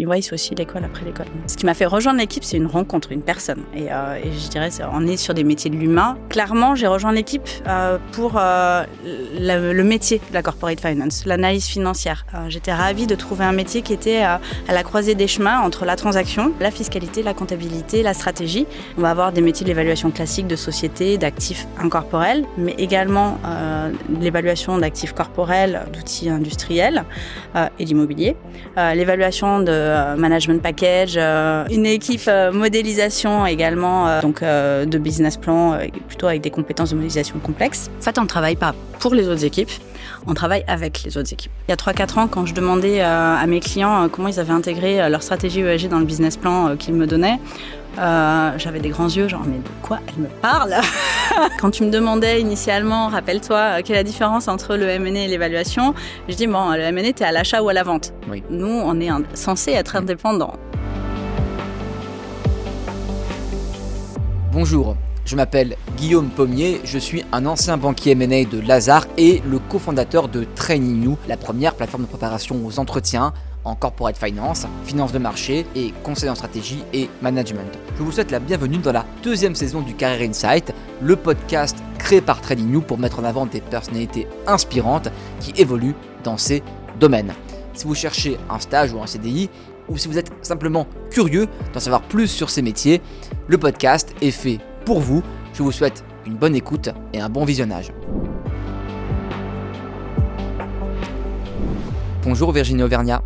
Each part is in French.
EY, c'est aussi l'école après l'école. Ce qui m'a fait rejoindre l'équipe, c'est une rencontre, une personne. Et je dirais, on est sur des métiers de l'humain. Clairement, j'ai rejoint l'équipe pour le métier de la corporate finance, l'analyse financière. J'étais ravie de trouver un métier qui était à la croisée des chemins entre la transaction, la fiscalité, la comptabilité, la stratégie. On va avoir des métiers de l'évaluation classique de société, d'actifs incorporels, mais également l'évaluation d'actifs corporels, d'outils industriels et d'immobilier. L'évaluation de management package, une équipe modélisation également, donc de business plan, plutôt avec des compétences de modélisation complexes. En fait, on ne travaille pas pour les autres équipes, on travaille avec les autres équipes. Il y a 3-4 ans, quand je demandais à mes clients comment ils avaient intégré leur stratégie ESG dans le business plan qu'ils me donnaient, j'avais des grands yeux, genre mais de quoi elle me parle? Quand tu me demandais initialement, rappelle-toi, quelle est la différence entre le M&A et l'évaluation, je dis bon, le M&A t'es à l'achat ou à la vente. Oui. Nous, on est censé être indépendants. Bonjour, je m'appelle Guillaume Pommier, je suis un ancien banquier M&A de Lazard et le cofondateur de Training You, la première plateforme de préparation aux entretiens en corporate finance, finance de marché et conseil en stratégie et management. Je vous souhaite la bienvenue dans la 2e saison du Career Insight, le podcast créé par Training You pour mettre en avant des personnalités inspirantes qui évoluent dans ces domaines. Si vous cherchez un stage ou un CDI, ou si vous êtes simplement curieux d'en savoir plus sur ces métiers, le podcast est fait pour vous. Je vous souhaite une bonne écoute et un bon visionnage. Bonjour Virginie Auvergnat.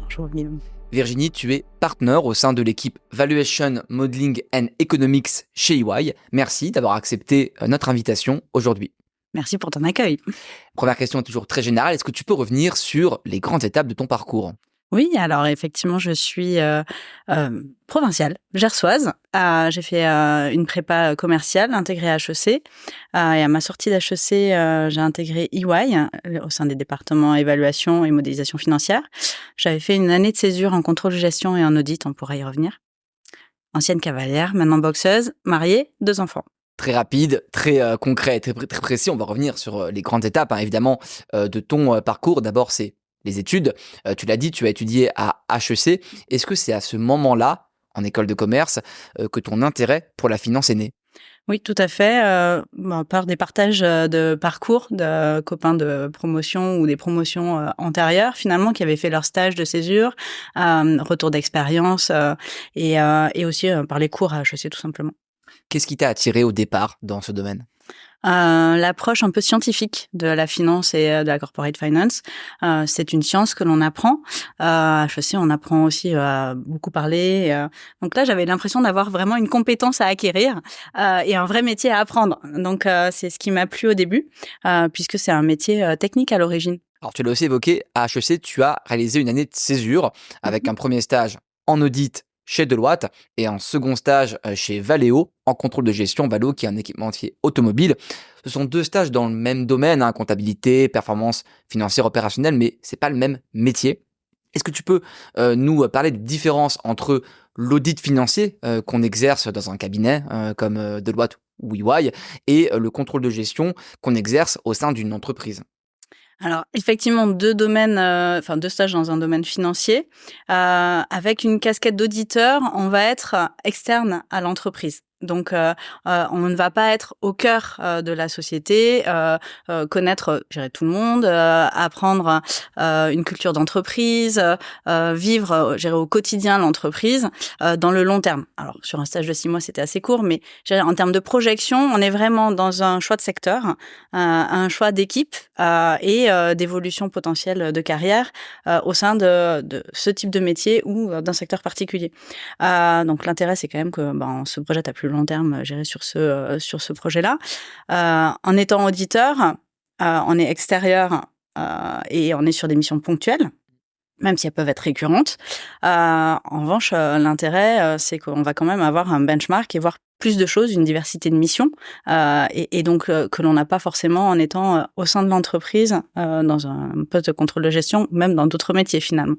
Bonjour Guillaume. Virginie, tu es partenaire au sein de l'équipe Valuation Modeling and Economics chez EY. Merci d'avoir accepté notre invitation aujourd'hui. Merci pour ton accueil. Première question est toujours très générale. Est-ce que tu peux revenir sur les grandes étapes de ton parcours ? Oui, alors effectivement, je suis provinciale, gersoise. J'ai fait une prépa commerciale intégrée à HEC. Et à ma sortie d'HEC, j'ai intégré EY au sein des départements évaluation et modélisation financière. J'avais fait une année de césure en contrôle de gestion et en audit, on pourra y revenir. Ancienne cavalière, maintenant boxeuse, mariée, 2 enfants. Très rapide, très concret, très précis. On va revenir sur les grandes étapes, évidemment, de ton parcours. D'abord, c'est les études. Tu l'as dit, tu as étudié à HEC. Est-ce que c'est à ce moment-là, en école de commerce, que ton intérêt pour la finance est né ? Oui, tout à fait. Par des partages de parcours de copains de promotion ou des promotions antérieures, finalement, qui avaient fait leur stage de césure, retour d'expérience et aussi par les cours à HEC, tout simplement. Qu'est-ce qui t'a attiré au départ dans ce domaine ? L'approche un peu scientifique de la finance et de la corporate finance. C'est une science que l'on apprend. À HEC, on apprend aussi à beaucoup parler. Donc là, j'avais l'impression d'avoir vraiment une compétence à acquérir et un vrai métier à apprendre. Donc, c'est ce qui m'a plu au début, puisque c'est un métier technique à l'origine. Alors, tu l'as aussi évoqué, à HEC, tu as réalisé une année de césure avec un premier stage en audit chez Deloitte et un second stage chez Valeo en contrôle de gestion. Valeo qui est un équipementier automobile. Ce sont 2 stages dans le même domaine, comptabilité, performance financière opérationnelle, mais c'est pas le même métier. Est-ce que tu peux nous parler de différence entre l'audit financier qu'on exerce dans un cabinet comme Deloitte ou EY et le contrôle de gestion qu'on exerce au sein d'une entreprise ? Alors, effectivement, 2 stages dans un domaine financier. Avec une casquette d'auditeur, on va être externe à l'entreprise. Donc, on ne va pas être au cœur de la société, connaître, gérer tout le monde, apprendre une culture d'entreprise, vivre, gérer au quotidien l'entreprise dans le long terme. Alors, sur un stage de 6 mois, c'était assez court, mais en termes de projection, on est vraiment dans un choix de secteur, un choix d'équipe et d'évolution potentielle de carrière au sein de ce type de métier ou d'un secteur particulier. Donc, l'intérêt, c'est quand même que on se projette à plus long terme gérer sur ce projet-là. En étant auditeur, on est extérieur et on est sur des missions ponctuelles, même si elles peuvent être récurrentes. En revanche, l'intérêt, c'est qu'on va quand même avoir un benchmark et voir plus de choses, une diversité de missions, et donc que l'on n'a pas forcément en étant au sein de l'entreprise, dans un poste de contrôle de gestion, même dans d'autres métiers finalement.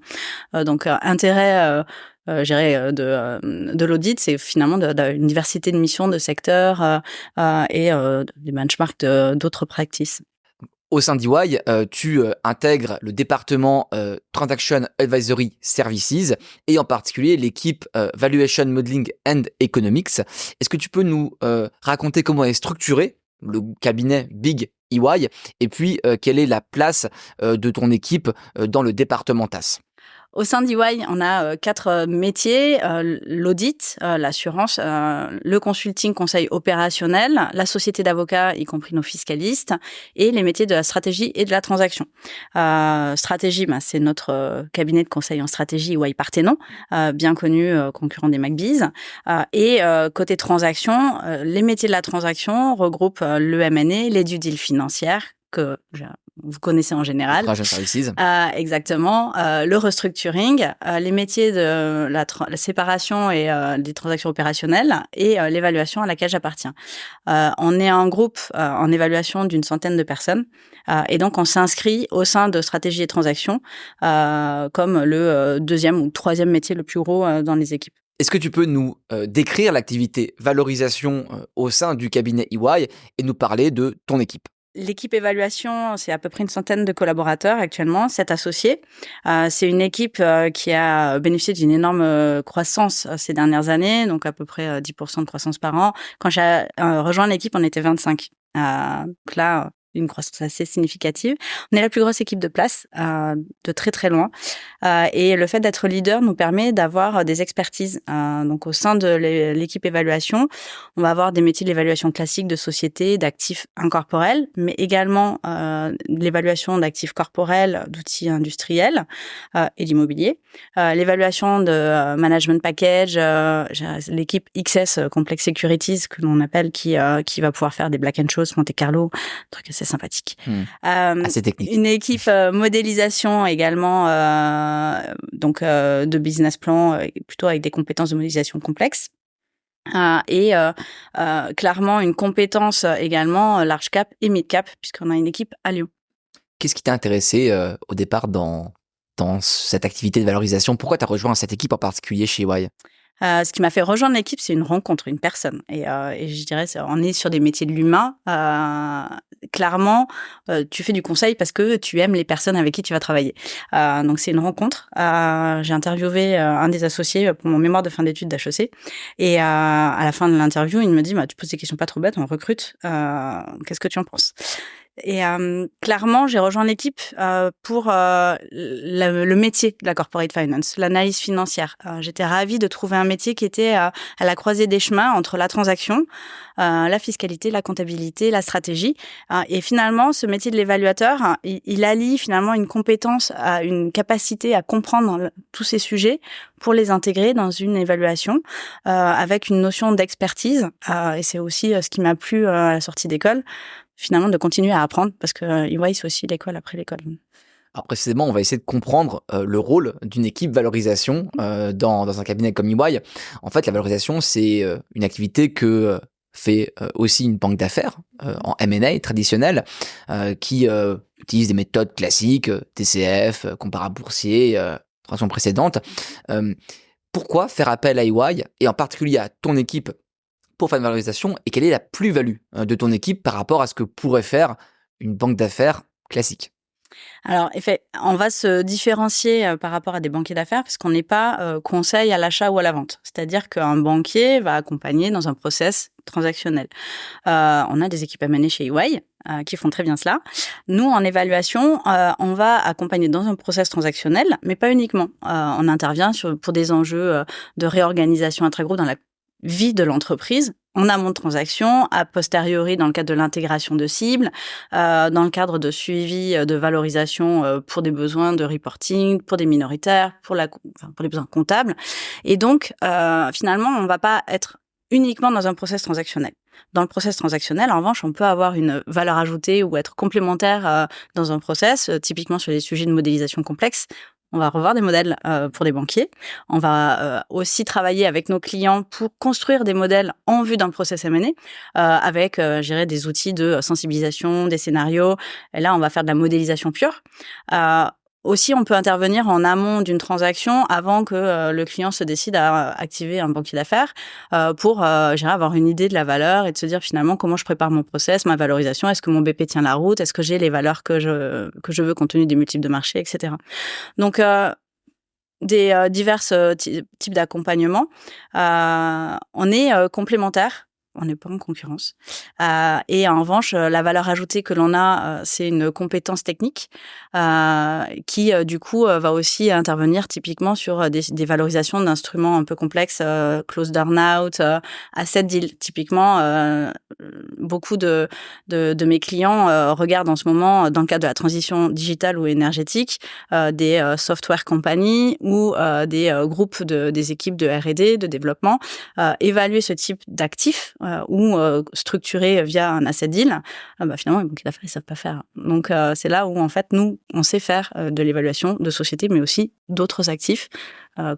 Donc intérêt de l'audit, c'est finalement une diversité de missions, de secteurs et des benchmarks d'autres practices. Au sein d'EY, tu intègres le département Transaction Advisory Services et en particulier l'équipe Valuation Modeling and Economics. Est-ce que tu peux nous raconter comment est structuré le cabinet Big EY et puis quelle est la place de ton équipe dans le département TAS? Au sein d'EY, on a 4 métiers, l'audit, l'assurance, le consulting, conseil opérationnel, la société d'avocats, y compris nos fiscalistes, et les métiers de la stratégie et de la transaction. Stratégie, c'est notre cabinet de conseil en stratégie, EY Parthenon, bien connu, concurrent des McBees. Et côté transaction, les métiers de la transaction regroupent le M&A, les due deals financières, que vous connaissez en général. Services. Exactement. Le restructuring, les métiers de la séparation et des transactions opérationnelles et l'évaluation à laquelle j'appartiens. On est un groupe en évaluation d'une centaine de personnes et donc on s'inscrit au sein de stratégie et transactions comme le deuxième ou troisième métier le plus gros dans les équipes. Est-ce que tu peux nous décrire l'activité valorisation au sein du cabinet EY et nous parler de ton équipe? L'équipe évaluation, c'est à peu près une centaine de collaborateurs actuellement, 7 associés. C'est une équipe qui a bénéficié d'une énorme croissance ces dernières années, donc à peu près 10% de croissance par an. Quand j'ai rejoint l'équipe, on était 25. Donc là, une croissance assez significative. On est la plus grosse équipe de place, de très très loin. Et le fait d'être leader nous permet d'avoir des expertises. Donc au sein de l'équipe évaluation, on va avoir des métiers de l'évaluation classique de société, d'actifs incorporels, mais également l'évaluation d'actifs corporels, d'outils industriels et d'immobilier. L'évaluation de management package, l'équipe XS, Complex Securities, que l'on appelle, qui va pouvoir faire des Black & Scholes, Monte Carlo, truc assez sympathique. Assez technique. Une équipe modélisation également, donc de business plan, plutôt avec des compétences de modélisation complexes. Et clairement une compétence également large cap et mid cap, puisqu'on a une équipe à Lyon. Qu'est-ce qui t'a intéressé au départ dans cette activité de valorisation? Pourquoi tu as rejoint cette équipe en particulier chez EY? Ce qui m'a fait rejoindre l'équipe, c'est une rencontre, une personne. Et je dirais, on est sur des métiers de l'humain. Clairement, tu fais du conseil parce que tu aimes les personnes avec qui tu vas travailler. Donc, c'est une rencontre. J'ai interviewé un des associés pour mon mémoire de fin d'études d'HEC. Et à la fin de l'interview, il me dit, tu poses des questions pas trop bêtes, on recrute. Qu'est-ce que tu en penses? Et clairement, j'ai rejoint l'équipe pour le métier de la corporate finance, l'analyse financière. J'étais ravie de trouver un métier qui était à la croisée des chemins entre la transaction, la fiscalité, la comptabilité, la stratégie. Et finalement, ce métier de l'évaluateur, il allie finalement une compétence, une capacité à comprendre tous ces sujets pour les intégrer dans une évaluation avec une notion d'expertise. Et c'est aussi ce qui m'a plu à la sortie d'école, finalement, de continuer à apprendre, parce que EY, c'est aussi l'école après l'école. Alors précisément, on va essayer de comprendre le rôle d'une équipe valorisation dans un cabinet comme EY. En fait, la valorisation, c'est une activité que fait aussi une banque d'affaires en M&A traditionnelle qui utilise des méthodes classiques, TCF, comparable boursier, transaction précédente. Pourquoi faire appel à EY et en particulier à ton équipe pour faire une valorisation, et quelle est la plus-value de ton équipe par rapport à ce que pourrait faire une banque d'affaires classique? Alors, on va se différencier par rapport à des banquiers d'affaires parce qu'on n'est pas conseil à l'achat ou à la vente. C'est-à-dire qu'un banquier va accompagner dans un process transactionnel. On a des équipes M&A chez EY qui font très bien cela. Nous, en évaluation, on va accompagner dans un process transactionnel, mais pas uniquement. On intervient pour des enjeux de réorganisation intra-groupe dans la vie de l'entreprise, en amont de transaction, a posteriori dans le cadre de l'intégration de cibles, dans le cadre de suivi de valorisation pour des besoins de reporting, pour des minoritaires, pour les besoins comptables. Et donc, finalement, on ne va pas être uniquement dans un process transactionnel. Dans le process transactionnel, en revanche, on peut avoir une valeur ajoutée ou être complémentaire dans un process, typiquement sur des sujets de modélisation complexe. On va revoir des modèles pour des banquiers. On va aussi travailler avec nos clients pour construire des modèles en vue d'un process M&A avec, je dirais, des outils de sensibilisation, des scénarios. Et là, on va faire de la modélisation pure. aussi, on peut intervenir en amont d'une transaction avant que le client se décide à activer un banquier d'affaires pour avoir une idée de la valeur et de se dire finalement comment je prépare mon process, ma valorisation, est-ce que mon BP tient la route, est-ce que j'ai les valeurs que je veux compte tenu des multiples de marché, etc. Donc, des divers types d'accompagnement. On est complémentaires. On n'est pas en concurrence. Et en revanche, la valeur ajoutée que l'on a, c'est une compétence technique qui, du coup, va aussi intervenir typiquement sur des valorisations d'instruments un peu complexes, closed earn-out, asset deal. Typiquement, beaucoup de mes clients regardent en ce moment, dans le cadre de la transition digitale ou énergétique, des software companies ou des groupes des équipes de R&D, de développement, évaluer ce type d'actifs ou structurés via un asset deal. Finalement, les banquiers d'affaires, ils savent pas faire. Donc, c'est là où, en fait, nous, on sait faire de l'évaluation de sociétés, mais aussi d'autres actifs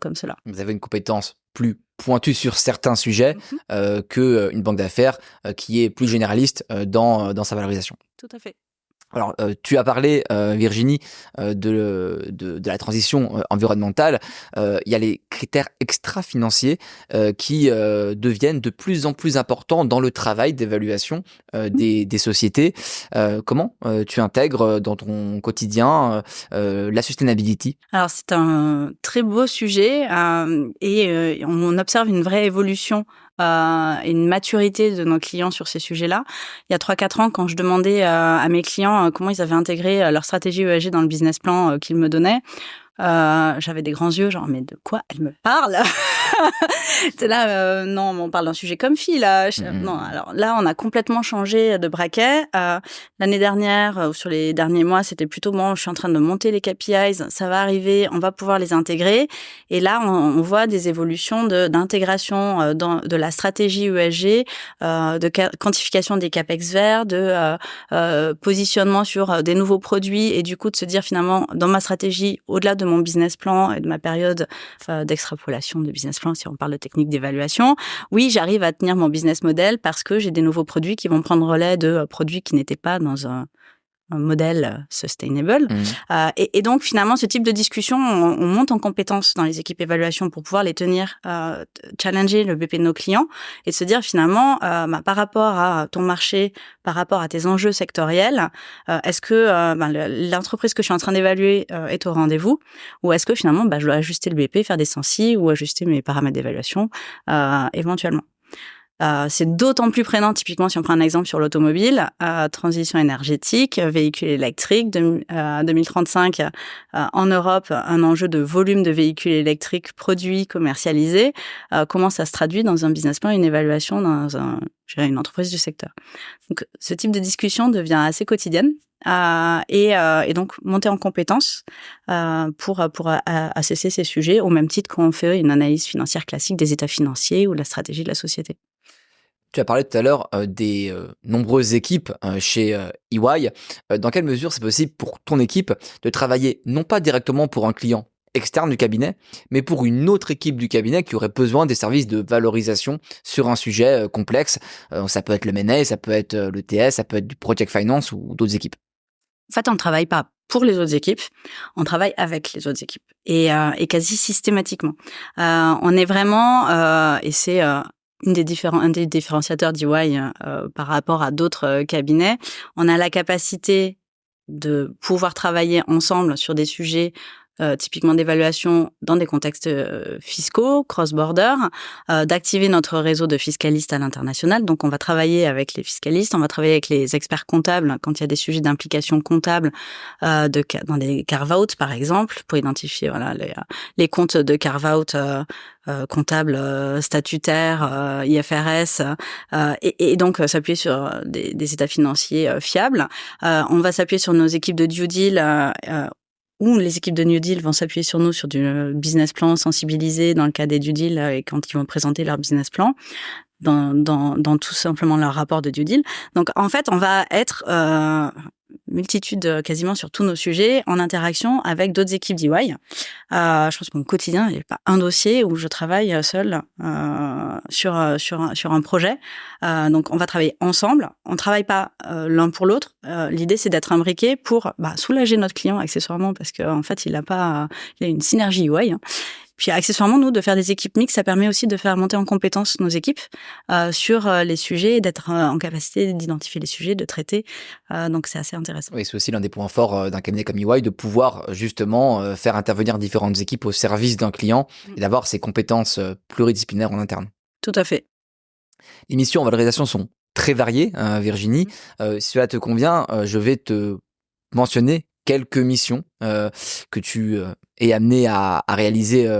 comme cela. Vous avez une compétence plus pointue sur certains sujets qu'une banque d'affaires qui est plus généraliste dans sa valorisation. Tout à fait. Alors, tu as parlé, Virginie, de la transition environnementale. Il y a les critères extra-financiers qui deviennent de plus en plus importants dans le travail d'évaluation des sociétés. Comment tu intègres dans ton quotidien la sustainability? Alors, c'est un très beau sujet et on observe une vraie évolution et une maturité de nos clients sur ces sujets-là. Il y a 3-4 ans, quand je demandais à mes clients comment ils avaient intégré leur stratégie ESG dans le business plan qu'ils me donnaient, j'avais des grands yeux, genre, mais de quoi elle me parle? C'est là, non, on parle d'un sujet comme fille, là. Non, alors là, on a complètement changé de braquet. L'année dernière, ou sur les derniers mois, c'était plutôt bon, je suis en train de monter les KPIs, ça va arriver, on va pouvoir les intégrer. Et là, on voit des évolutions d'intégration de la stratégie ESG, de quantification des CAPEX verts, de positionnement sur des nouveaux produits et du coup de se dire finalement, dans ma stratégie, au-delà de mon business plan et de ma période d'extrapolation de business plan, si on parle de technique d'évaluation, oui, j'arrive à tenir mon business model parce que j'ai des nouveaux produits qui vont prendre relais de produits qui n'étaient pas dans un modèle sustainable. Et donc, finalement, ce type de discussion, on monte en compétences dans les équipes évaluation pour pouvoir les tenir, challenger le BP de nos clients et se dire finalement, par rapport à ton marché, par rapport à tes enjeux sectoriels, est-ce que l'entreprise que je suis en train d'évaluer est au rendez-vous ou est-ce que finalement, je dois ajuster le BP, faire des sensi ou ajuster mes paramètres d'évaluation éventuellement. C'est d'autant plus prégnant, typiquement, si on prend un exemple sur l'automobile, transition énergétique, véhicules électriques, 2035, en Europe, un enjeu de volume de véhicules électriques produits, commercialisés. Comment ça se traduit dans un business plan, une évaluation dans une entreprise du secteur. Donc, ce type de discussion devient assez quotidienne. Et donc monter en compétences pour assesser ces sujets au même titre qu'on fait une analyse financière classique des états financiers ou de la stratégie de la société. Tu as parlé tout à l'heure des nombreuses équipes chez EY. Dans quelle mesure c'est possible pour ton équipe de travailler non pas directement pour un client externe du cabinet, mais pour une autre équipe du cabinet qui aurait besoin des services de valorisation sur un sujet complexe? Ça peut être le M&A, ça peut être le TS, ça peut être du Project Finance ou d'autres équipes. En fait, on ne travaille pas pour les autres équipes, on travaille avec les autres équipes et quasi systématiquement. On est vraiment, et c'est un des différenciateurs d'EY par rapport à d'autres cabinets, on a la capacité de pouvoir travailler ensemble sur des sujets typiquement d'évaluation dans des contextes fiscaux, cross-border, d'activer notre réseau de fiscalistes à l'international. Donc, on va travailler avec les fiscalistes, on va travailler avec les experts comptables quand il y a des sujets d'implication comptable dans des carve-out, par exemple, pour identifier les comptes de carve-out comptables statutaires, IFRS, et donc s'appuyer sur des états financiers fiables. On va s'appuyer sur nos équipes de due deal où les équipes de New Deal vont s'appuyer sur nous sur du business plan sensibilisé dans le cas des due deal et quand ils vont présenter leur business plan dans tout simplement leur rapport de due deal. Donc en fait, on va être multitude, quasiment sur tous nos sujets, en interaction avec d'autres équipes d'EY. Je pense que mon quotidien, il n'y a pas un dossier où je travaille seule sur un projet. Donc, on va travailler ensemble. On ne travaille pas l'un pour l'autre. L'idée, c'est d'être imbriqué pour soulager notre client accessoirement, parce qu'en fait, il a une synergie EY. Puis accessoirement, nous, de faire des équipes mixtes, ça permet aussi de faire monter en compétence nos équipes sur les sujets, d'être en capacité d'identifier les sujets, de traiter. Donc, c'est assez intéressant. Oui, c'est aussi l'un des points forts d'un cabinet comme EY, de pouvoir justement faire intervenir différentes équipes au service d'un client et d'avoir ces compétences pluridisciplinaires en interne. Tout à fait. Les missions en valorisation sont très variées, Virginie. Si cela te convient, je vais te mentionner quelques missions que tu es amené à réaliser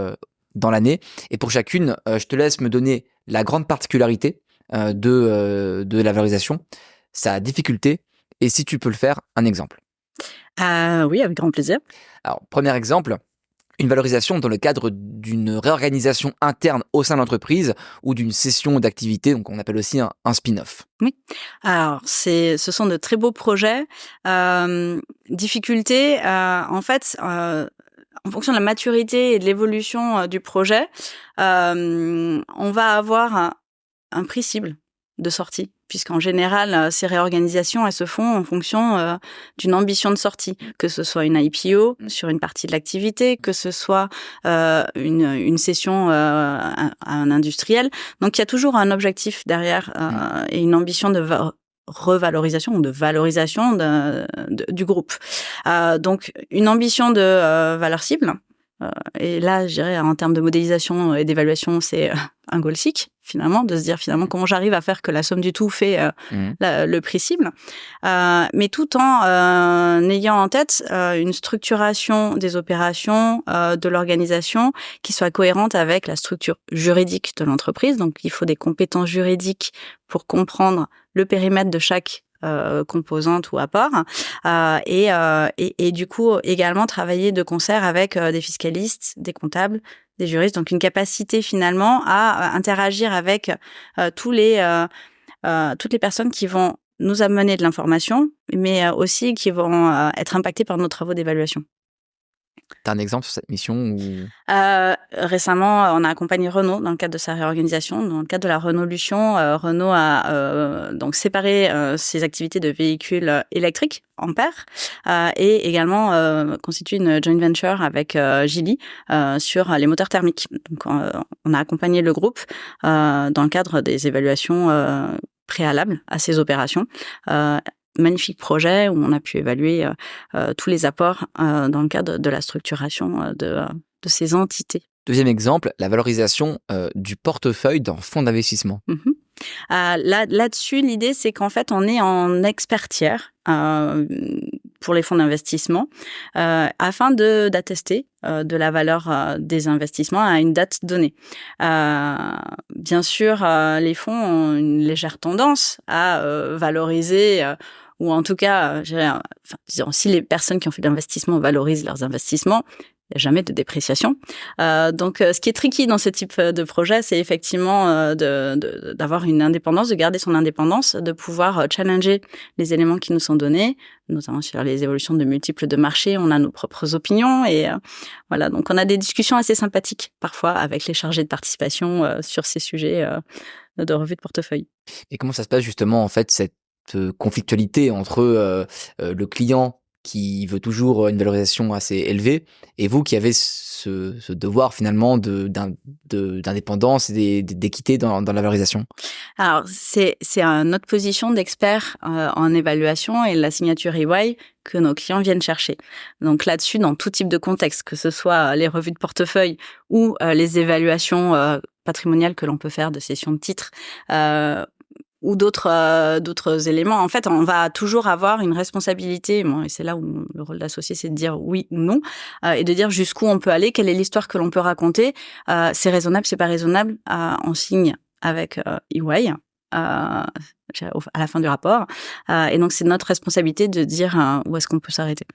dans l'année. Et pour chacune, je te laisse me donner la grande particularité de la valorisation, sa difficulté, et si tu peux le faire, un exemple. Oui, avec grand plaisir. Alors, premier exemple, une valorisation dans le cadre d'une réorganisation interne au sein de l'entreprise ou d'une cession d'activité, donc on appelle aussi un spin-off. Oui. Alors, ce sont de très beaux projets. Difficulté, en fait, en fonction de la maturité et de l'évolution du projet, on va avoir un prix cible de sortie, puisqu'en général, ces réorganisations, elles se font en fonction d'une ambition de sortie, que ce soit une IPO sur une partie de l'activité, que ce soit une cession à un industriel. Donc, il y a toujours un objectif derrière et une ambition de revalorisation ou de valorisation du groupe. Donc, une ambition de valeur cible. Et là, je dirais, en termes de modélisation et d'évaluation, c'est un goal seek, finalement, de se dire finalement comment j'arrive à faire que la somme du tout fait le prix cible, mais tout en ayant en tête une structuration des opérations, de l'organisation qui soit cohérente avec la structure juridique de l'entreprise. Donc, il faut des compétences juridiques pour comprendre le périmètre de chaque composante ou apport, et du coup également travailler de concert avec des fiscalistes, des comptables, des juristes, donc une capacité finalement à interagir avec toutes les personnes qui vont nous amener de l'information, mais aussi qui vont être impactées par nos travaux d'évaluation. T'as un exemple sur cette mission ou... Récemment, on a accompagné Renault dans le cadre de sa réorganisation. Dans le cadre de la Renaulution, Renault a donc séparé ses activités de véhicules électriques Ampère et également constitué une joint venture avec Geely sur les moteurs thermiques. Donc, on a accompagné le groupe dans le cadre des évaluations préalables à ces opérations. Magnifique projet où on a pu évaluer tous les apports dans le cadre de la structuration de ces entités. Deuxième exemple, la valorisation du portefeuille d'un fonds d'investissement. Là-dessus, l'idée, c'est qu'en fait, on est en expert tiers pour les fonds d'investissement afin d'attester de la valeur des investissements à une date donnée. Bien sûr, les fonds ont une légère tendance à valoriser ou en tout cas, disons, si les personnes qui ont fait de l'investissement valorisent leurs investissements, il n'y a jamais de dépréciation. Donc, ce qui est tricky dans ce type de projet, c'est effectivement d'avoir une indépendance, de garder son indépendance, de pouvoir challenger les éléments qui nous sont donnés, notamment sur les évolutions de multiples de marché. On a nos propres opinions et voilà. Donc, on a des discussions assez sympathiques parfois avec les chargés de participation sur ces sujets de revue de portefeuille. Et comment ça se passe justement en fait cette conflictualité entre le client qui veut toujours une valorisation assez élevée et vous qui avez ce devoir finalement d'indépendance et d'équité dans la valorisation? Alors, c'est notre position d'expert en évaluation et la signature EY que nos clients viennent chercher. Donc là-dessus, dans tout type de contexte, que ce soit les revues de portefeuille ou les évaluations patrimoniales que l'on peut faire de cession de titres, ou d'autres éléments. En fait, on va toujours avoir une responsabilité, et c'est là où le rôle d'associé, c'est de dire oui ou non, et de dire jusqu'où on peut aller, quelle est l'histoire que l'on peut raconter, c'est raisonnable, c'est pas raisonnable, on signe avec EY à la fin du rapport, et donc c'est notre responsabilité de dire où est-ce qu'on peut s'arrêter.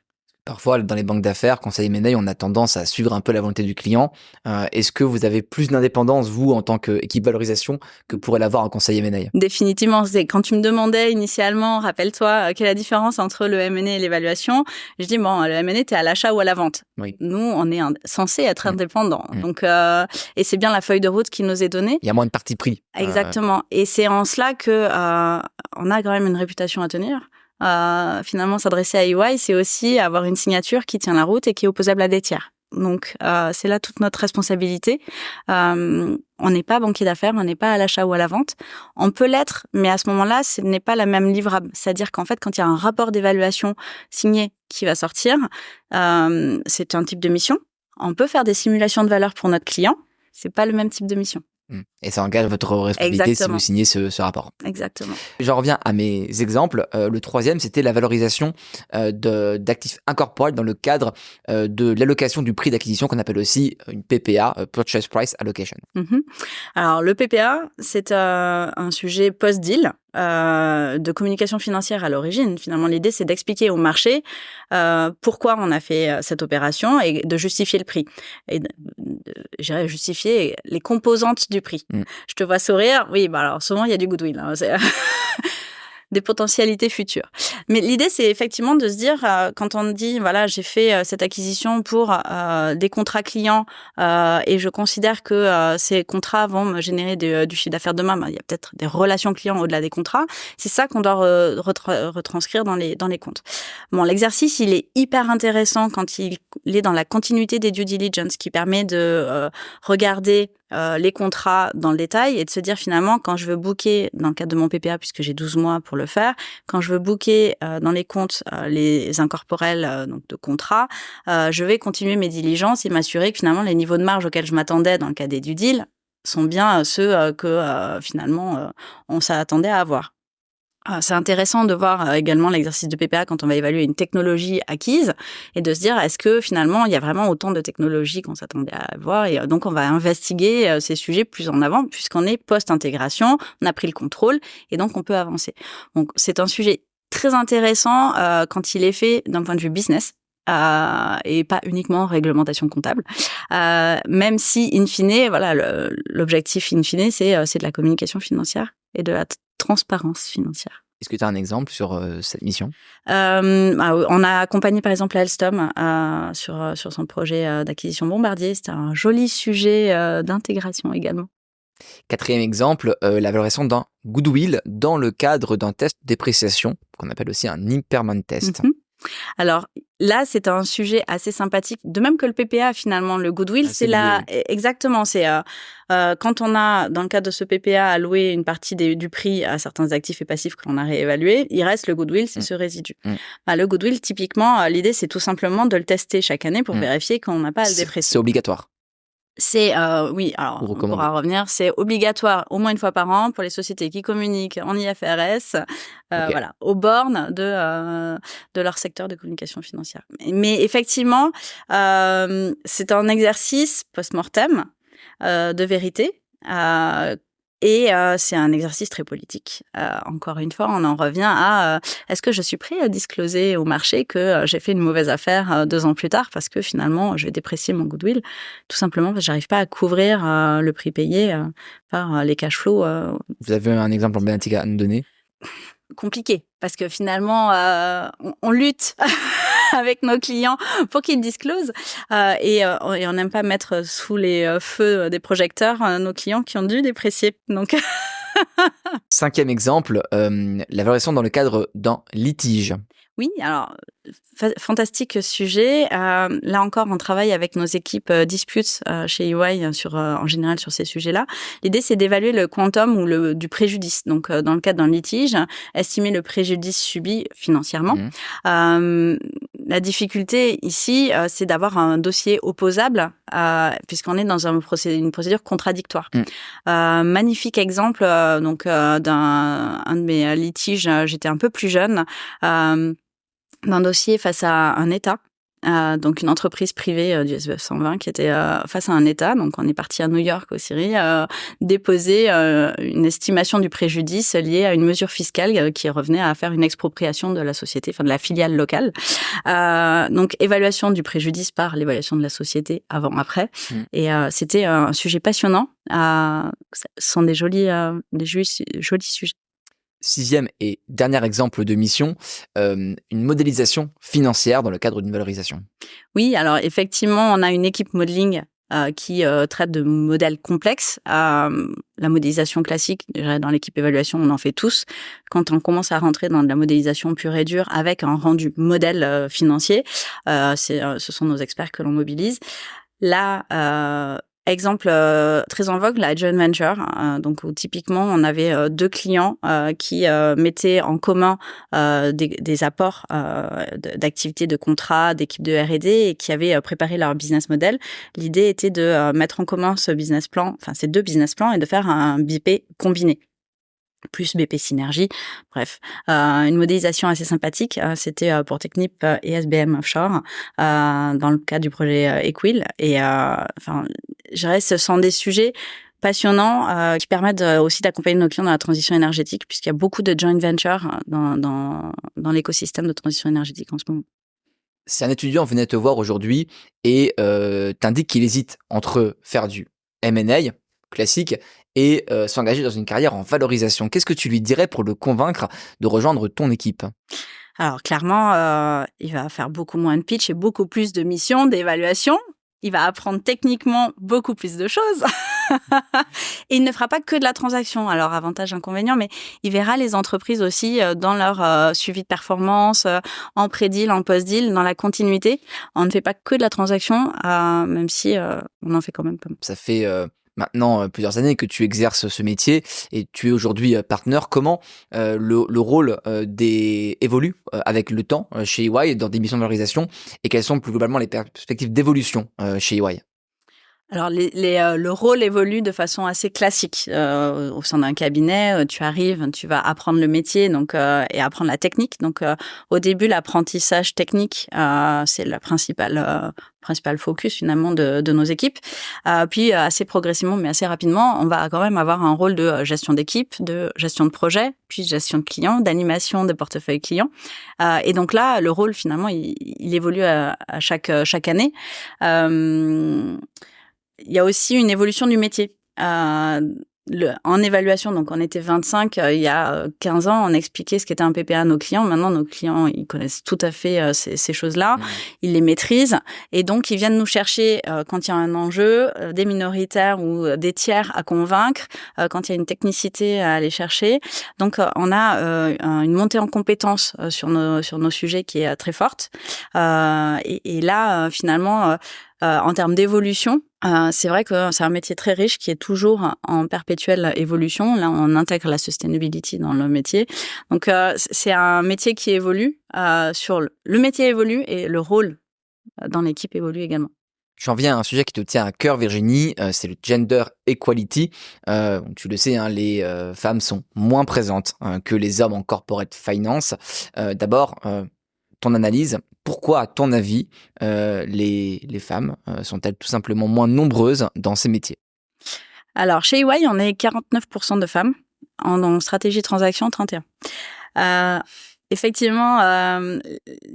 Parfois, dans les banques d'affaires, conseil M&A, on a tendance à suivre un peu la volonté du client. Est-ce que vous avez plus d'indépendance, vous, en tant qu'équipe valorisation, que pourrait l'avoir un conseil M&A? Définitivement. Quand tu me demandais initialement, rappelle-toi, quelle est la différence entre le M&A et l'évaluation, je dis, bon, le M&A, t'es à l'achat ou à la vente. Oui. Nous, on est censé être indépendants. Donc, et c'est bien la feuille de route qui nous est donnée. Il y a moins de parti pris. Exactement. Et c'est en cela que on a quand même une réputation à tenir. Finalement, s'adresser à EY, c'est aussi avoir une signature qui tient la route et qui est opposable à des tiers. Donc, c'est là toute notre responsabilité. On n'est pas banquier d'affaires, on n'est pas à l'achat ou à la vente. On peut l'être, mais à ce moment-là, ce n'est pas la même livrable. C'est-à-dire qu'en fait, quand il y a un rapport d'évaluation signé qui va sortir, c'est un type de mission. On peut faire des simulations de valeur pour notre client. C'est pas le même type de mission. Et ça engage votre responsabilité si vous signez ce rapport. Exactement. J'en reviens à mes exemples. Le troisième, c'était la valorisation d'actifs incorporels dans le cadre de l'allocation du prix d'acquisition qu'on appelle aussi une PPA, Purchase Price Allocation. Alors, le PPA, c'est un sujet post-deal de communication financière à l'origine. Finalement, l'idée, c'est d'expliquer au marché pourquoi on a fait cette opération et de justifier le prix. Et j'irais justifier les composantes du prix. Je te vois sourire. Oui, alors souvent, il y a du goodwill. Des potentialités futures. Mais l'idée, c'est effectivement de se dire, quand on dit, voilà, j'ai fait cette acquisition pour des contrats clients et je considère que ces contrats vont me générer du chiffre d'affaires demain, il y a peut-être des relations clients au-delà des contrats. C'est ça qu'on doit retranscrire dans les comptes. Bon, l'exercice, il est hyper intéressant quand il est dans la continuité des due diligence, qui permet de regarder les contrats dans le détail et de se dire finalement, quand je veux booker, dans le cadre de mon PPA, puisque j'ai 12 mois pour le faire, quand je veux booker dans les comptes les incorporels donc de contrats, je vais continuer mes diligences et m'assurer que finalement les niveaux de marge auxquels je m'attendais dans le cas des due deals sont bien ceux que finalement on s'attendait à avoir. C'est intéressant de voir également l'exercice de PPA quand on va évaluer une technologie acquise et de se dire est-ce que finalement il y a vraiment autant de technologies qu'on s'attendait à avoir, et donc on va investiguer ces sujets plus en avant puisqu'on est post-intégration, on a pris le contrôle et donc on peut avancer. Donc c'est un sujet très intéressant quand il est fait d'un point de vue business. Et pas uniquement réglementation comptable, même si in fine, voilà, l'objectif in fine, c'est de la communication financière et de la transparence financière. Est-ce que tu as un exemple sur cette mission? On a accompagné par exemple Alstom sur son projet d'acquisition Bombardier. C'était un joli sujet d'intégration également. Quatrième exemple, la valorisation d'un goodwill dans le cadre d'un test de dépréciation, qu'on appelle aussi un impairment test. Alors là, c'est un sujet assez sympathique, de même que le PPA finalement. Le goodwill, c'est exactement, c'est quand on a, dans le cadre de ce PPA, alloué une partie du prix à certains actifs et passifs que l'on a réévalués, il reste le goodwill, c'est ce résidu. Le goodwill, typiquement, l'idée, c'est tout simplement de le tester chaque année pour vérifier qu'on n'a pas à le déprécier. C'est obligatoire. C'est oui, alors on pourra revenir, c'est obligatoire au moins une fois par an pour les sociétés qui communiquent en IFRS, voilà, aux bornes de leur secteur de communication financière. Mais effectivement, c'est un exercice post-mortem de vérité. Et c'est un exercice très politique. Encore une fois, on en revient à est-ce que je suis prêt à discloser au marché que j'ai fait une mauvaise affaire 2 ans plus tard parce que finalement, je vais déprécier mon goodwill, tout simplement parce que j'arrive pas à couvrir le prix payé par les cash flows. Vous avez un exemple emblématique à nous donner? Compliqué, parce que finalement, on lutte avec nos clients pour qu'ils disclosent et on n'aime pas mettre sous les feux des projecteurs nos clients qui ont dû déprécier. Donc, cinquième exemple, la valorisation dans le cadre d'un litige. Oui, alors, fantastique sujet. Là encore, on travaille avec nos équipes disputes chez EY en général sur ces sujets-là. L'idée, c'est d'évaluer le quantum ou du préjudice. Donc, dans le cadre d'un litige, estimer le préjudice subi financièrement. La difficulté ici, c'est d'avoir un dossier opposable puisqu'on est dans une procédure contradictoire. Magnifique exemple d'un de mes litiges. J'étais un peu plus jeune. D'un dossier face à un État donc une entreprise privée du SBF 120 qui était face à un État. Donc on est parti à New York au Syrie déposer une estimation du préjudice lié à une mesure fiscale qui revenait à faire une expropriation de la société, enfin de la filiale locale. Donc évaluation du préjudice par l'évaluation de la société avant-après. Et c'était un sujet passionnant. Ce sont des jolis sujets. 6e et dernier exemple de mission, une modélisation financière dans le cadre d'une valorisation. Oui, alors effectivement, on a une équipe modeling qui traite de modèles complexes. La modélisation classique, dans l'équipe évaluation, on en fait tous. Quand on commence à rentrer dans de la modélisation pure et dure avec un rendu modèle financier, ce sont nos experts que l'on mobilise. Là, exemple très en vogue, la joint venture, donc où typiquement on avait 2 clients qui mettaient en commun des apports d'activités, de contrats, d'équipes de R&D et qui avaient préparé leur business model. L'idée était de mettre en commun ce business plan, enfin ces 2 business plans et de faire un BP combiné. Plus BP Synergie, bref, une modélisation assez sympathique. C'était pour Technip et SBM Offshore dans le cadre du projet Equil. Et je dirais, ce sont des sujets passionnants qui permettent aussi d'accompagner nos clients dans la transition énergétique, puisqu'il y a beaucoup de joint ventures dans l'écosystème de transition énergétique en ce moment. Si un étudiant venait te voir aujourd'hui et t'indique qu'il hésite entre faire du M&A classique et s'engager dans une carrière en valorisation, qu'est-ce que tu lui dirais pour le convaincre de rejoindre ton équipe ? Alors clairement, il va faire beaucoup moins de pitch et beaucoup plus de missions, d'évaluation. Il va apprendre techniquement beaucoup plus de choses. Et il ne fera pas que de la transaction. Alors, avantage, inconvénient, mais il verra les entreprises aussi dans leur suivi de performance, en pré-deal, en post-deal, dans la continuité. On ne fait pas que de la transaction, même si on en fait quand même pas mal. Ça fait maintenant plusieurs années que tu exerces ce métier et tu es aujourd'hui partenaire. Comment le rôle évolue avec le temps chez EY dans des missions de valorisation et quelles sont plus globalement les perspectives d'évolution chez EY ? Alors, le rôle évolue de façon assez classique. Au sein d'un cabinet, tu arrives, tu vas apprendre le métier et apprendre la technique. Donc, au début, l'apprentissage technique, c'est le principal focus finalement de nos équipes. Puis, assez progressivement, mais assez rapidement, on va quand même avoir un rôle de gestion d'équipe, de gestion de projet, puis gestion de clients, d'animation de portefeuille clients. Et donc là, le rôle finalement, il évolue à chaque année. Il y a aussi une évolution du métier. En évaluation, donc on était 25 il y a 15 ans, on expliquait ce qu'était un PPA à nos clients. Maintenant, nos clients, ils connaissent tout à fait ces choses-là. Ils les maîtrisent. Et donc, ils viennent nous chercher quand il y a un enjeu, des minoritaires ou des tiers à convaincre, quand il y a une technicité à aller chercher. Donc, on a une montée en compétences sur nos sujets qui est très forte. Et là, finalement... en termes d'évolution, c'est vrai que c'est un métier très riche qui est toujours en perpétuelle évolution. Là, on intègre la sustainability dans le métier. Donc, c'est un métier qui évolue. Le métier évolue et le rôle dans l'équipe évolue également. J'en viens à un sujet qui te tient à cœur, Virginie, c'est le gender equality. Tu le sais, les femmes sont moins présentes que les hommes en corporate finance. D'abord, ton analyse, pourquoi, à ton avis, les femmes sont-elles tout simplement moins nombreuses dans ces métiers ? Alors, chez EY, on est 49% de femmes, en stratégie transaction 31%. Effectivement,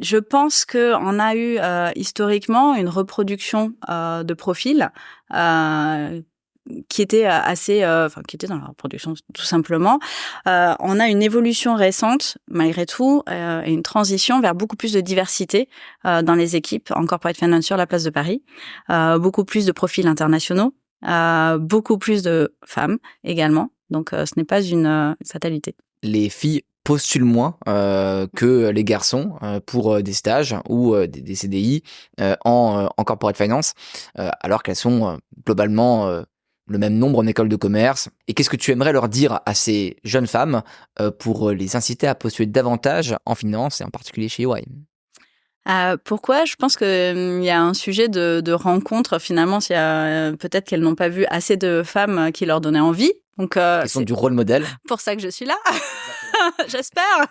je pense qu'on a eu historiquement une reproduction de profils qui était qui était dans la reproduction tout simplement. On a une évolution récente, malgré tout, et une transition vers beaucoup plus de diversité dans les équipes en corporate finance sur la place de Paris, beaucoup plus de profils internationaux, beaucoup plus de femmes également. Donc, ce n'est pas une fatalité. Les filles postulent moins que les garçons pour des stages ou des CDI en corporate finance, alors qu'elles sont globalement le même nombre en école de commerce. Et qu'est-ce que tu aimerais leur dire à ces jeunes femmes pour les inciter à postuler davantage en finance et en particulier chez EY ? Pourquoi ? Je pense qu'il y a un sujet de rencontre. Finalement, peut-être qu'elles n'ont pas vu assez de femmes qui leur donnaient envie. Donc, Ils sont du rôle modèle. Pour ça que je suis là. J'espère.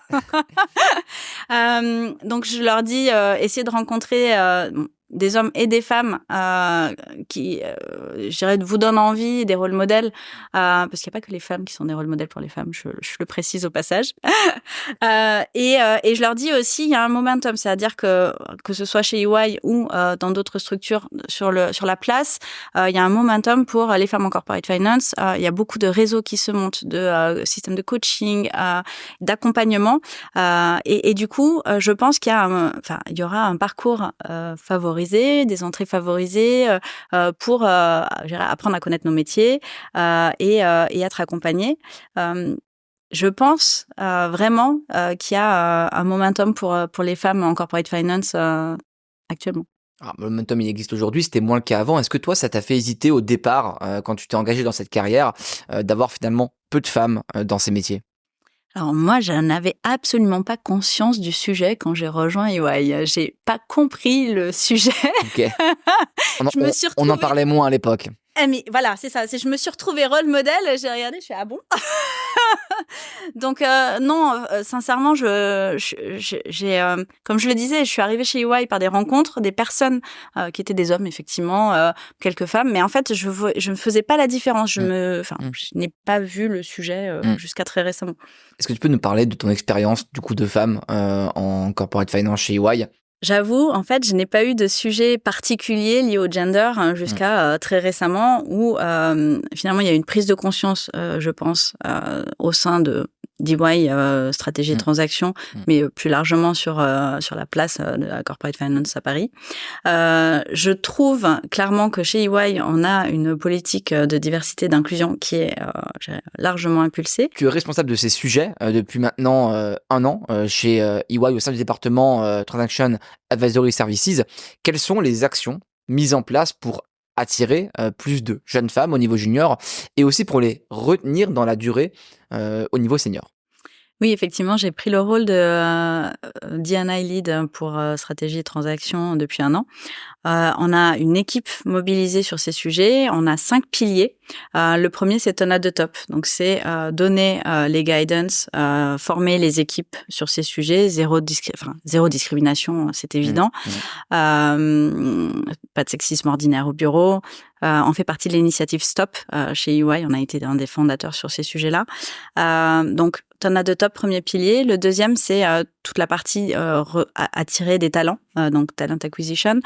Donc, je leur dis, essayez de rencontrer des hommes et des femmes qui, je dirais, vous donnent envie, des rôles modèles, parce qu'il n'y a pas que les femmes qui sont des rôles modèles pour les femmes, je le précise au passage. Et je leur dis aussi, il y a un momentum, c'est-à-dire que ce soit chez EY ou dans d'autres structures sur la place, il y a un momentum pour les femmes en corporate finance. Il y a beaucoup de réseaux qui se montent, de systèmes de coaching, d'accompagnement, et du coup, je pense qu'il y aura un parcours favorisé, des entrées favorisées pour apprendre à connaître nos métiers et être accompagnés. Je pense vraiment qu'il y a un momentum pour les femmes en corporate finance actuellement. Alors, le momentum, il existe aujourd'hui, c'était moins le cas avant. Est-ce que toi, ça t'a fait hésiter au départ, quand tu t'es engagé dans cette carrière, d'avoir finalement peu de femmes dans ces métiers? Alors moi, je n'avais absolument pas conscience du sujet quand j'ai rejoint EY. J'ai pas compris le sujet. Ok. On en parlait moins à l'époque. Mais voilà, c'est ça. Je me suis retrouvée rôle modèle. J'ai regardé, je fais ah bon. Donc non, sincèrement, j'ai comme je le disais, je suis arrivée chez EY par des rencontres, des personnes qui étaient des hommes effectivement, quelques femmes, mais en fait je ne faisais pas la différence. Je n'ai pas vu le sujet jusqu'à très récemment. Est-ce que tu peux nous parler de ton expérience du coup de femme en corporate finance chez EY? J'avoue, en fait, je n'ai pas eu de sujet particulier lié au gender jusqu'à très récemment où finalement il y a une prise de conscience, je pense, au sein d'EY, stratégie et transaction, mais plus largement sur la place de la corporate finance à Paris. Je trouve clairement que chez EY, on a une politique de diversité et d'inclusion qui est largement impulsée. Tu es responsable de ces sujets depuis maintenant 1 an chez EY au sein du département Transaction Advisory Services. Quelles sont les actions mises en place pour attirer plus de jeunes femmes au niveau junior et aussi pour les retenir dans la durée au niveau senior? Oui, effectivement, j'ai pris le rôle de D&I Lead pour stratégie et transactions depuis 1 an. On a une équipe mobilisée sur ces sujets. On a 5 piliers. Le premier, c'est Turn at the Top. Donc, c'est donner les guidance, former les équipes sur ces sujets. Zéro discrimination, c'est évident. Pas de sexisme ordinaire au bureau. On fait partie de l'initiative Stop chez EY. On a été un des fondateurs sur ces sujets-là. Donc, Turn at the Top, premier pilier. Le deuxième, c'est toute la partie attirer des talents, donc Talent Acquisition.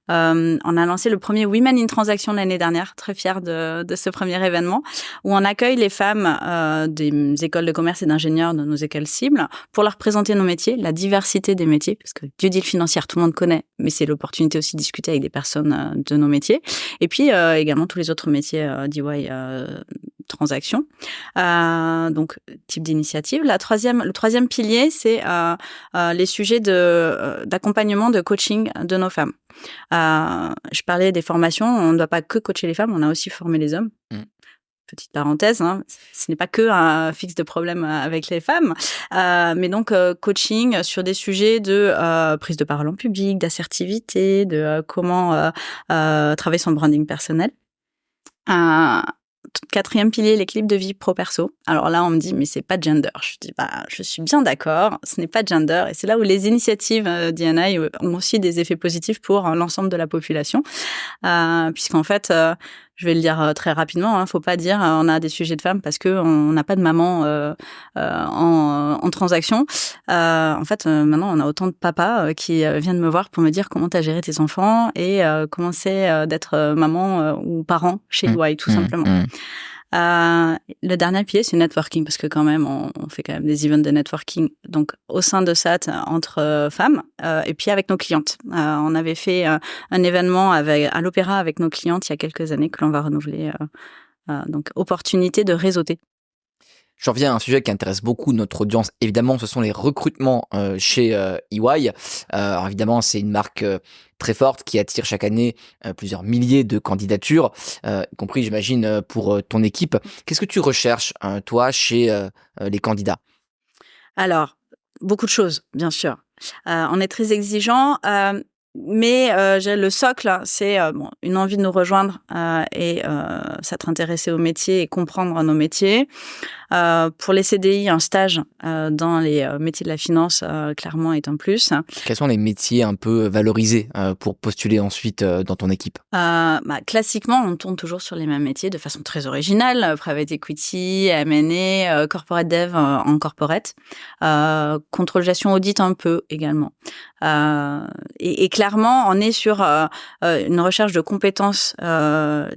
On a lancé le premier Women in Transaction l'année dernière, très fière de ce premier événement, où on accueille les femmes des écoles de commerce et d'ingénieurs de nos écoles cibles pour leur présenter nos métiers, la diversité des métiers, parce que due deal financière, tout le monde connaît, mais c'est l'opportunité aussi de discuter avec des personnes de nos métiers. Et puis également tous les autres métiers d'EY transactions. Donc, type d'initiative. Le troisième pilier, c'est les sujets d'accompagnement, de coaching de nos femmes. Je parlais des formations. On ne doit pas que coacher les femmes, on a aussi formé les hommes. Petite parenthèse, ce n'est pas que un fixe de problème avec les femmes, mais donc coaching sur des sujets de prise de parole en public, d'assertivité, de comment travailler son branding personnel. Quatrième pilier, l'équilibre de vie pro-perso. Alors là, on me dit, mais c'est pas gender. Je dis, je suis bien d'accord, ce n'est pas gender. Et c'est là où les initiatives D&I ont aussi des effets positifs pour l'ensemble de la population. Puisqu'en fait, je vais le dire très rapidement, faut pas dire on a des sujets de femmes parce que on n'a pas de maman en transaction. En fait, maintenant, on a autant de papas qui viennent me voir pour me dire comment tu as géré tes enfants et comment c'est d'être maman ou parent chez EY, tout simplement. Le dernier pilier, c'est networking, parce que quand même, on fait quand même des events de networking. Donc, au sein de ça, entre femmes, et puis avec nos clientes. On avait fait un événement à l'Opéra avec nos clientes il y a quelques années que l'on va renouveler. Donc, opportunité de réseauter. J'en viens à un sujet qui intéresse beaucoup notre audience. Évidemment, ce sont les recrutements chez EY. Alors évidemment, c'est une marque très forte qui attire chaque année plusieurs milliers de candidatures, y compris, j'imagine, pour ton équipe. Qu'est-ce que tu recherches, toi, chez les candidats? Alors, beaucoup de choses, bien sûr. On est très exigeant. Mais le socle, c'est une envie de nous rejoindre et s'être intéressé au métier et comprendre nos métiers. Pour les CDI, un stage dans les métiers de la finance, clairement, est un plus. Quels sont les métiers un peu valorisés pour postuler ensuite dans ton équipe? Classiquement, on tourne toujours sur les mêmes métiers de façon très originale. Private equity, M&A, corporate dev en corporate. Contrôle gestion audit un peu également. Et clairement, on est sur une recherche de compétences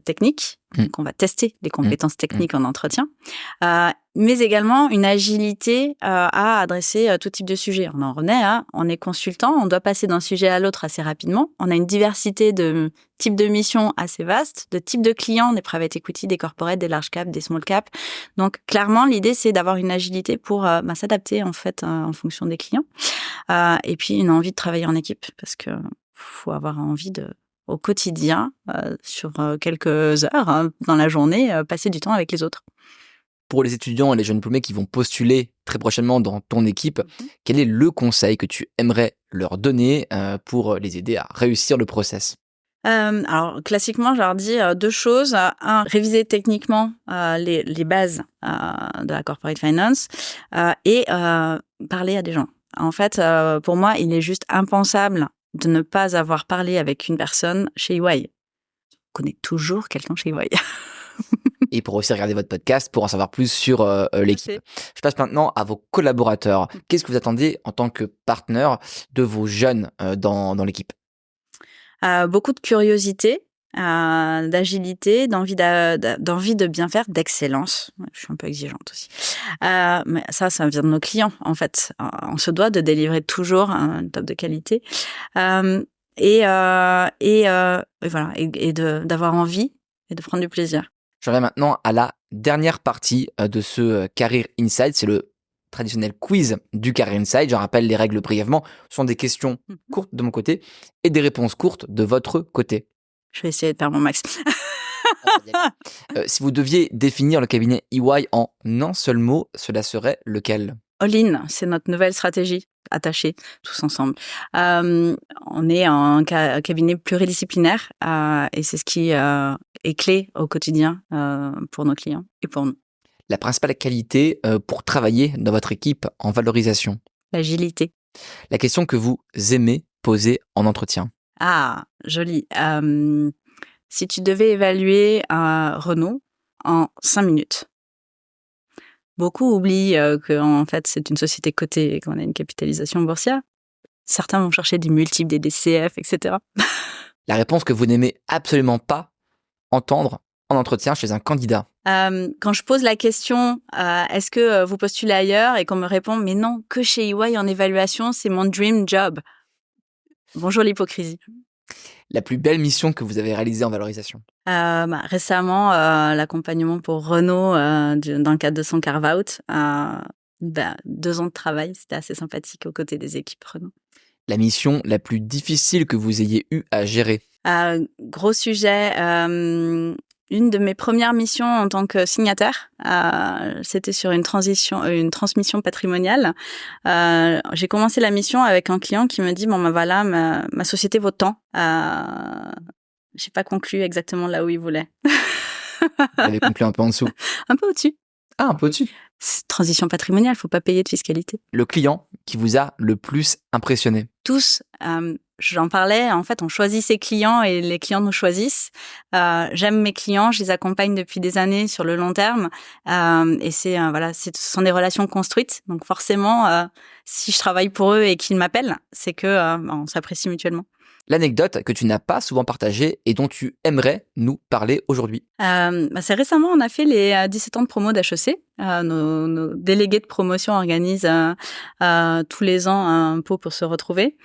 techniques. Donc, on va tester les compétences techniques en entretien, mais également une agilité à adresser tout type de sujet. On en revenait on est consultant, on doit passer d'un sujet à l'autre assez rapidement. On a une diversité de types de missions assez vaste, de types de clients, des private equity, des corporates, des large cap, des small cap. Donc, clairement, l'idée, c'est d'avoir une agilité pour s'adapter en fait en fonction des clients. Et puis, une envie de travailler en équipe parce que faut avoir envie au quotidien, sur quelques heures dans la journée, passer du temps avec les autres. Pour les étudiants et les jeunes diplômés qui vont postuler très prochainement dans ton équipe, quel est le conseil que tu aimerais leur donner pour les aider à réussir le process? Alors, classiquement, je leur dis 2 choses. Un, réviser techniquement les bases de la corporate finance et parler à des gens. En fait, pour moi, il est juste impensable de ne pas avoir parlé avec une personne chez EY. On connaît toujours quelqu'un chez EY. Et pour aussi regarder votre podcast pour en savoir plus sur l'équipe. Je passe maintenant à vos collaborateurs. Qu'est-ce que vous attendez en tant que partenaire de vos jeunes dans l'équipe? Beaucoup de curiosité, d'agilité, d'envie de bien faire, d'excellence. Je suis un peu exigeante aussi. Mais ça vient de nos clients, en fait. On se doit de délivrer toujours un top de qualité. Et voilà, et d'avoir envie et de prendre du plaisir. Je reviens maintenant à la dernière partie de ce Career Insight. C'est le traditionnel quiz du Career Insight. Je rappelle les règles brièvement. Ce sont des questions courtes de mon côté et des réponses courtes de votre côté. Je vais essayer de faire mon max. Si vous deviez définir le cabinet EY en un seul mot, cela serait lequel? All-in, c'est notre nouvelle stratégie, attachée tous ensemble. On est un cabinet pluridisciplinaire et c'est ce qui est clé au quotidien pour nos clients et pour nous. La principale qualité pour travailler dans votre équipe en valorisation? L'agilité. La question que vous aimez poser en entretien? Ah, joli. Si tu devais évaluer Renault en 5 minutes. Beaucoup oublient qu'en fait, c'est une société cotée et qu'on a une capitalisation boursière. Certains vont chercher des multiples, des DCF, etc. La réponse que vous n'aimez absolument pas entendre en entretien chez un candidat? Quand je pose la question est-ce que vous postulez ailleurs et qu'on me répond mais non, que chez EY en évaluation, c'est mon dream job. Bonjour l'hypocrisie. La plus belle mission que vous avez réalisée en valorisation? Récemment, l'accompagnement pour Renault dans le cadre de son carve-out. 2 ans de travail, c'était assez sympathique aux côtés des équipes Renault. La mission la plus difficile que vous ayez eu à gérer? Gros sujet. Une de mes premières missions en tant que signataire, c'était sur une transmission patrimoniale. J'ai commencé la mission avec un client qui me dit bon ben voilà, ma société vaut tant. J'ai pas conclu exactement là où il voulait. Vous avez conclu un peu en dessous? Un peu au-dessus. Ah, un peu au-dessus. Transition patrimoniale, faut pas payer de fiscalité. Le client qui vous a le plus impressionné? Tous. J'en parlais, en fait, on choisit ses clients et les clients nous choisissent. J'aime mes clients, je les accompagne depuis des années sur le long terme. Et ce sont des relations construites. Donc forcément, si je travaille pour eux et qu'ils m'appellent, c'est que on s'apprécie mutuellement. L'anecdote que tu n'as pas souvent partagée et dont tu aimerais nous parler aujourd'hui? C'est récemment, on a fait les 17 ans de promo d'HEC. Nos délégués de promotion organisent tous les ans un pot pour se retrouver.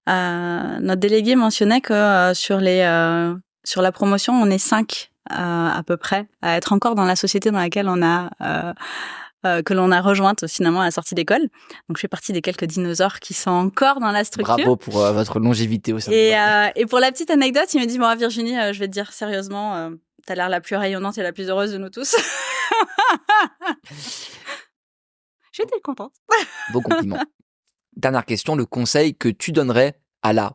Notre délégué mentionnait que sur la promotion, on est 5 à peu près à être encore dans la société dans laquelle que l'on a rejointe finalement à la sortie d'école. Donc je fais partie des quelques dinosaures qui sont encore dans la structure. Bravo pour votre longévité au sein et pour la petite anecdote, il me dit bon Virginie, je vais te dire sérieusement, t'as l'air la plus rayonnante et la plus heureuse de nous tous. J'étais contente. Beau compliment. Dernière question, le conseil que tu donnerais à la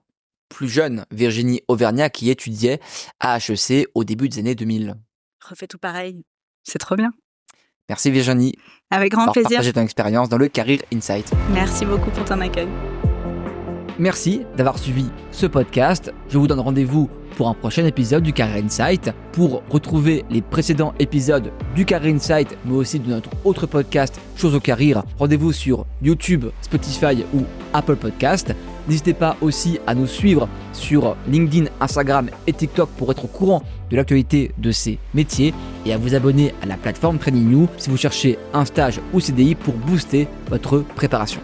plus jeune Virginie Auvergnat qui étudiait à HEC au début des années 2000? Refais tout pareil, c'est trop bien. Merci Virginie. Avec grand pour plaisir. partager ton expérience dans le Career Insight. Merci beaucoup pour ton accueil. Merci d'avoir suivi ce podcast. Je vous donne rendez-vous pour un prochain épisode du Career Insight. Pour retrouver les précédents épisodes du Career Insight, mais aussi de notre autre podcast, Choses au Career, rendez-vous sur YouTube, Spotify ou Apple Podcast. N'hésitez pas aussi à nous suivre sur LinkedIn, Instagram et TikTok pour être au courant de l'actualité de ces métiers et à vous abonner à la plateforme Training You si vous cherchez un stage ou CDI pour booster votre préparation.